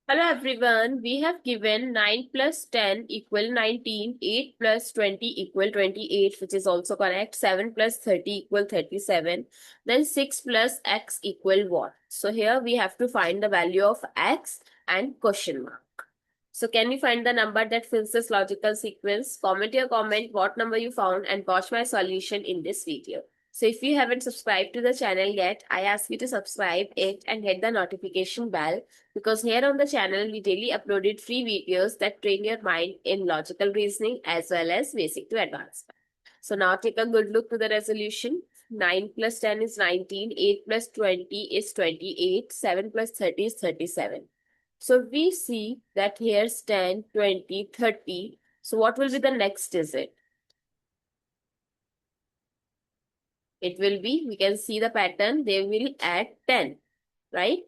Hello everyone, we have given 9 plus 10 equal 19, 8 plus 20 equal 28, which is also correct, 7 plus 30 equal 37, then 6 plus x equal what? So here we have to find the value of x and question mark. So can we find the number that fills this logical sequence? Comment your comment what number you found and watch my solution in this video. So if you haven't subscribed to the channel yet, I ask you to subscribe it and hit the notification bell because here on the channel we daily uploaded free videos that train your mind in logical reasoning as well as basic to advanced. So now take a good look to the resolution. 9 plus 10 is 19, 8 plus 20 is 28, 7 plus 30 is 37. So we see that here's 10, 20, 30. So what will be the next digit? It will be, we can see the pattern, they will add 10, right?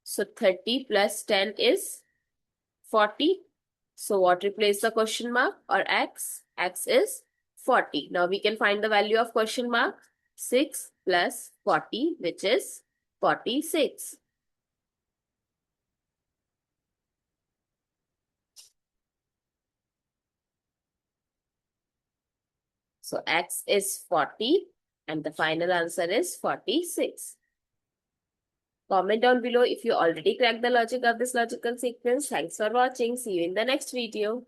So 30 plus 10 is 40. So what replace the question mark or x? X is 40. Now we can find the value of question mark. 6 plus 40, which is 46. So x is 40 and the final answer is 46. Comment down below if you already cracked the logic of this logical sequence. Thanks for watching. See you in the next video.